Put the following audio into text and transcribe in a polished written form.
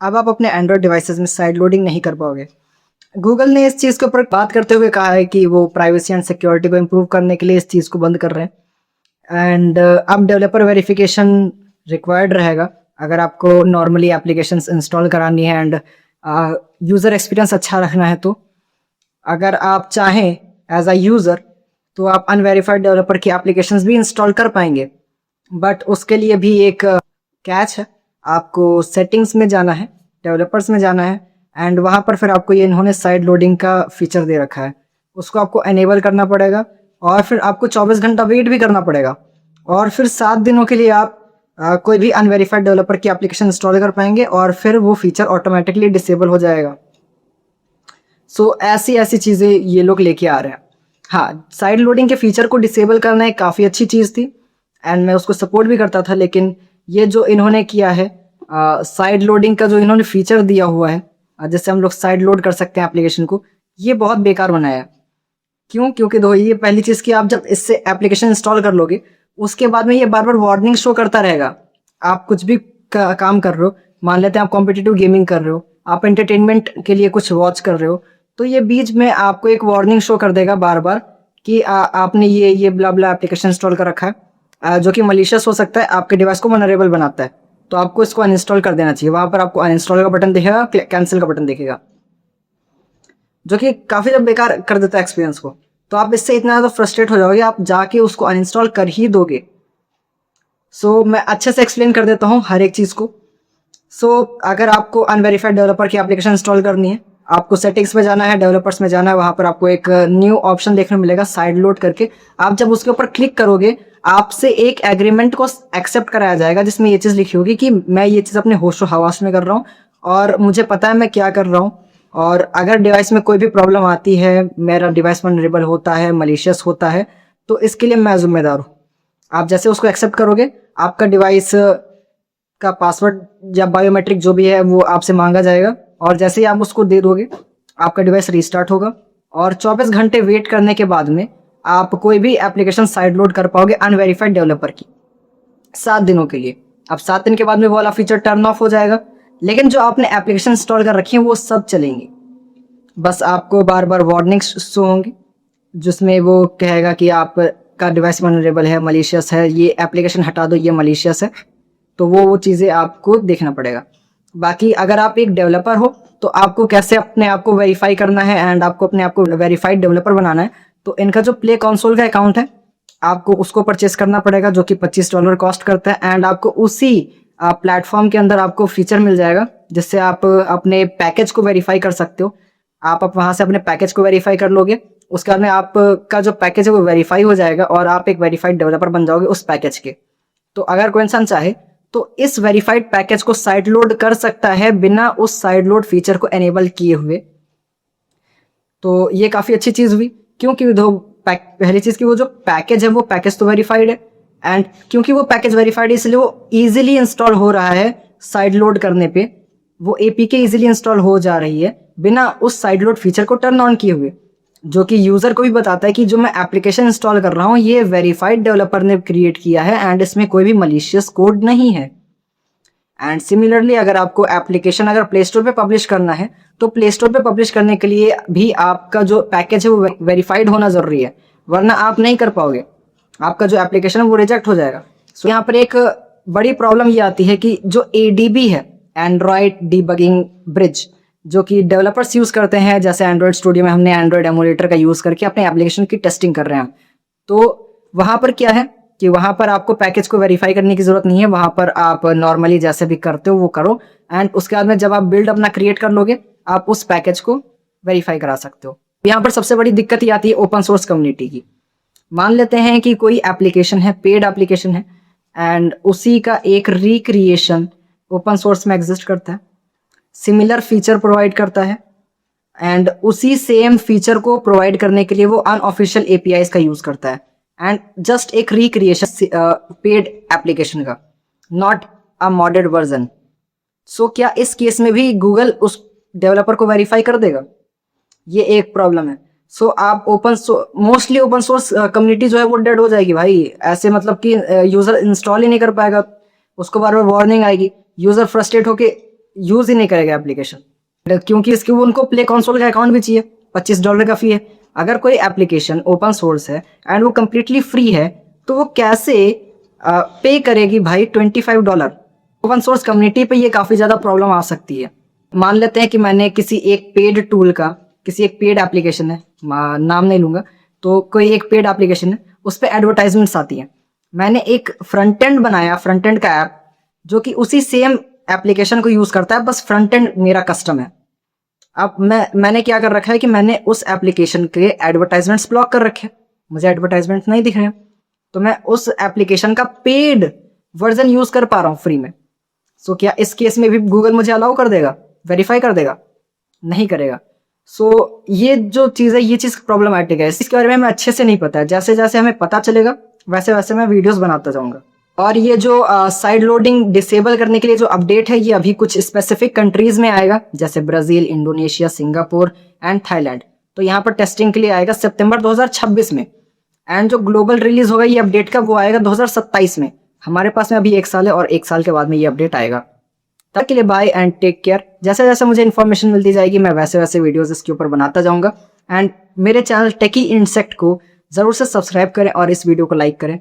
अब आप अपने एंड्रॉयड डिवाइसेस में साइड लोडिंग नहीं कर पाओगे। गूगल ने इस चीज़ के ऊपर बात करते हुए कहा है कि वो प्राइवेसी एंड सिक्योरिटी को इम्प्रूव करने के लिए इस चीज़ को बंद कर रहे हैं। एंड अब डेवलपर वेरिफिकेशन रिक्वायर्ड रहेगा अगर आपको नॉर्मली एप्लीकेशंस इंस्टॉल करानी है एंड यूज़र एक्सपीरियंस अच्छा रखना है। तो अगर आप चाहें एज अ यूज़र तो आप अनवेरिफाइड डेवलपर की एप्लीकेशंस भी इंस्टॉल कर पाएंगे, बट उसके लिए भी एक कैच है। आपको सेटिंग्स में जाना है, डेवलपर्स में जाना है एंड वहाँ पर फिर आपको ये इन्होंने साइड लोडिंग का फीचर दे रखा है, उसको आपको एनेबल करना पड़ेगा और फिर आपको 24 घंटा वेट भी करना पड़ेगा और फिर 7 दिनों के लिए आप कोई भी अनवेरिफाइड डेवलपर की एप्लीकेशन इंस्टॉल कर पाएंगे और फिर वो फीचर ऑटोमेटिकली डिसेबल हो जाएगा। सो ऐसी ऐसी चीज़ें ये लोग लेके आ रहे हैं। हाँ, साइड लोडिंग के फीचर को डिसेबल करना एक काफ़ी अच्छी चीज़ थी एंड मैं उसको सपोर्ट भी करता था, लेकिन ये जो इन्होंने किया है साइड लोडिंग का जो इन्होंने फीचर दिया हुआ है जिससे हम लोग साइड लोड कर सकते हैं एप्लीकेशन को, ये बहुत बेकार बनाया है। क्यों? क्योंकि दो ये पहली चीज़ कि आप जब इससे एप्लीकेशन इंस्टॉल कर लोगे उसके बाद में ये बार बार वार्निंग शो करता रहेगा। आप कुछ भी काम कर रहे हो, मान लेते हैं आप कॉम्पिटिटिव गेमिंग कर रहे हो, आप एंटरटेनमेंट के लिए कुछ वॉच कर रहे हो, तो ये बीच में आपको एक वार्निंग शो कर देगा बार बार कि आपने ये ब्ला ब्ला एप्लीकेशन इंस्टॉल कर रखा है जो कि मलिशियस हो सकता है, आपके डिवाइस को वल्नरेबल बनाता है, तो आपको इसको अनइंस्टॉल कर देना चाहिए। वहाँ पर आपको अनइंस्टॉल का बटन दिखेगा, कैंसिल का बटन दिखेगा, जो कि काफ़ी जब बेकार कर देता है एक्सपीरियंस को। तो आप इससे इतना ज़्यादा फ्रस्ट्रेट हो जाओगे, आप जाके उसको अनइंस्टॉल कर ही दोगे। सो मैं अच्छे से एक्सप्लेन कर देता हूँ हर एक चीज़ को। सो अगर आपको अनवेरिफाइड डेवलपर की एप्लीकेशन इंस्टॉल करनी है, आपको सेटिंग्स में जाना है, डेवलपर्स में जाना है, वहाँ पर आपको एक न्यू ऑप्शन देखने मिलेगा साइड लोड करके। आप जब उसके ऊपर क्लिक करोगे आपसे एक एग्रीमेंट को एक्सेप्ट कराया जाएगा जिसमें ये चीज़ लिखी होगी कि मैं ये चीज़ अपने होश व हवास में कर रहा हूँ और मुझे पता है मैं क्या कर रहा हूँ, और अगर डिवाइस में कोई भी प्रॉब्लम आती है, मेरा डिवाइस वल्नरेबल होता है, मलिशियस होता है, तो इसके लिए मैं जिम्मेदार हूँ। आप जैसे उसको एक्सेप्ट करोगे आपका डिवाइस का पासवर्ड या बायोमेट्रिक जो भी है वो आपसे मांगा जाएगा और जैसे ही आप उसको दे दोगे आपका डिवाइस रीस्टार्ट होगा और 24 घंटे वेट करने के बाद में आप कोई भी एप्लीकेशन साइड लोड कर पाओगे अनवेरिफाइड डेवलपर की 7 दिनों के लिए। अब 7 दिन के बाद में वो वाला फीचर टर्न ऑफ हो जाएगा, लेकिन जो आपने एप्लीकेशन इंस्टॉल कर रखी है वो सब चलेंगी। बस आपको बार बार वार्निंग शो होंगी जिसमें वो कहेगा कि आपका डिवाइस वल्नरेबल है, मलिशियस है, ये एप्लीकेशन हटा दो, ये मलिशियस है। तो वो चीज़ें आपको देखना पड़ेगा। बाकी अगर आप एक डेवलपर हो तो आपको कैसे अपने आप को वेरीफाई करना है एंड आपको अपने आप को वेरीफाइड डेवलपर बनाना है, तो इनका जो प्ले कंसोल का अकाउंट है आपको उसको परचेस करना पड़ेगा जो कि $25 कॉस्ट करता है एंड आपको उसी प्लेटफॉर्म के अंदर आपको फीचर मिल जाएगा जिससे आप अपने पैकेज को वेरीफाई कर सकते हो। आप वहाँ से अपने पैकेज को वेरीफाई कर लोगे, उसके बाद में आपका जो पैकेज है वो वेरीफाई हो जाएगा और आप एक वेरीफाइड डेवलपर बन जाओगे उस पैकेज के। तो अगर कोई इंसान चाहे तो इस वेरीफाइड पैकेज को साइड लोड कर सकता है बिना उस साइड लोड फीचर को एनेबल किए हुए। तो ये काफ़ी अच्छी चीज़ हुई क्योंकि पहली चीज़ की वो जो पैकेज है वो पैकेज तो वेरीफाइड है एंड क्योंकि वो पैकेज वेरीफाइड है इसलिए वो ईजिली इंस्टॉल हो रहा है। साइड लोड करने पे वो एपीके ईजिली इंस्टॉल हो जा रही है बिना उस साइड लोड फीचर को टर्न ऑन किए हुए, जो कि यूज़र को भी बताता है कि जो मैं एप्लीकेशन इंस्टॉल कर रहा हूँ ये वेरीफाइड डेवलपर ने क्रिएट किया है एंड इसमें कोई भी मलिशियस कोड नहीं है। एंड सिमिलरली अगर आपको एप्लीकेशन अगर प्ले स्टोर पे पब्लिश करना है तो प्ले स्टोर पे पब्लिश करने के लिए भी आपका जो पैकेज है वो वेरीफाइड होना ज़रूरी है, वरना आप नहीं कर पाओगे, आपका जो एप्लीकेशन है वो रिजेक्ट हो जाएगा। सो यहाँ पर एक बड़ी प्रॉब्लम ये आती है कि जो ADB है, एंड्रॉयड डीबगिंग ब्रिज, जो कि डेवलपर्स यूज़ करते हैं, जैसे एंड्रॉयड स्टूडियो में हमने एंड्रॉयड एमुलेटर का यूज़ करके अपने एप्लीकेशन की टेस्टिंग कर रहे हैं, तो वहाँ पर क्या है कि वहाँ पर आपको पैकेज को वेरीफाई करने की ज़रूरत नहीं है। वहाँ पर आप नॉर्मली जैसे भी करते हो वो करो एंड उसके बाद में जब आप बिल्ड अपना क्रिएट कर लोगे आप उस पैकेज को वेरीफाई करा सकते हो। यहाँ पर सबसे बड़ी दिक्कत ये आती है ओपन सोर्स कम्युनिटी की। मान लेते हैं कि कोई एप्लीकेशन है, पेड एप्लीकेशन है एंड उसी का एक रिक्रिएशन ओपन सोर्स में एग्जिस्ट करता है, सिमिलर फीचर प्रोवाइड करता है एंड उसी सेम फीचर को प्रोवाइड करने के लिए वो अनऑफिशियल APIs का यूज़ करता है एंड जस्ट एक रिक्रिएशन पेड एप्लीकेशन का, नॉट अ मॉडेड वर्जन। सो क्या इस केस में भी गूगल उस डेवलपर को वेरीफाई कर देगा? ये एक प्रॉब्लम है। सो आप मोस्टली ओपन सोर्स कम्युनिटी जो है वो डेड हो जाएगी भाई, ऐसे मतलब कि यूज़र इंस्टॉल ही नहीं कर पाएगा, उसको बार बार वार्निंग आएगी, यूज़र फ्रस्ट्रेट होके यूज़ ही नहीं करेगा एप्लीकेशन, क्योंकि इसके वो उनको प्ले कंसोल का अकाउंट भी चाहिए, $25 का फ़ी है। अगर कोई एप्लीकेशन ओपन सोर्स है एंड वो कम्प्लीटली फ्री है तो वो कैसे पे करेगी भाई $25? ओपन सोर्स कम्युनिटी पे ये काफ़ी ज़्यादा प्रॉब्लम आ सकती है। मान लेते हैं कि मैंने किसी एक पेड टूल का, किसी एक पेड एप्लीकेशन है, नाम नहीं लूँगा, तो कोई एक पेड एप्लीकेशन है, उस पर एडवर्टाइजमेंट्स आती हैं। मैंने एक फ्रंट एंड बनाया, फ्रंट एंड का ऐप, जो कि उसी सेम एप्लीकेशन को यूज़ करता है, बस फ्रंट एंड मेरा कस्टम है। अब मैंने क्या कर रखा है कि मैंने उस एप्लीकेशन के एडवर्टाइजमेंट्स ब्लॉक कर रखे, मुझे एडवर्टाइजमेंट नहीं दिख रहे हैं, तो मैं उस एप्लीकेशन का पेड वर्जन यूज़ कर पा रहा हूँ फ्री में। सो क्या इस केस में भी गूगल मुझे अलाउ कर देगा, वेरीफाई कर देगा? नहीं करेगा। सो ये जो चीज़ है, ये चीज़ प्रॉब्लमैटिक है, इसके बारे में हमें अच्छे से नहीं पता है। जैसे जैसे हमें पता चलेगा वैसे वैसे मैं वीडियोस बनाता जाऊंगा। और ये जो साइड लोडिंग डिसेबल करने के लिए जो अपडेट है, ये अभी कुछ स्पेसिफिक कंट्रीज में आएगा, जैसे Brazil, Indonesia, Singapore and Thailand. तो यहाँ पर टेस्टिंग के लिए आएगा सितंबर 2026 में, एंड जो ग्लोबल रिलीज होगा ये अपडेट का, वो आएगा 2027 में। हमारे पास में अभी 1 साल है और 1 साल के बाद में ये अपडेट आएगा। तब के लिए बाय एंड टेक केयर। जैसे जैसे मुझे इन्फॉर्मेशन मिलती जाएगी मैं वैसे वैसे वीडियोस इसके ऊपर बनाता जाऊंगा। एंड मेरे चैनल टेकी इंसेक्ट को ज़रूर से सब्सक्राइब करें और इस वीडियो को लाइक करें।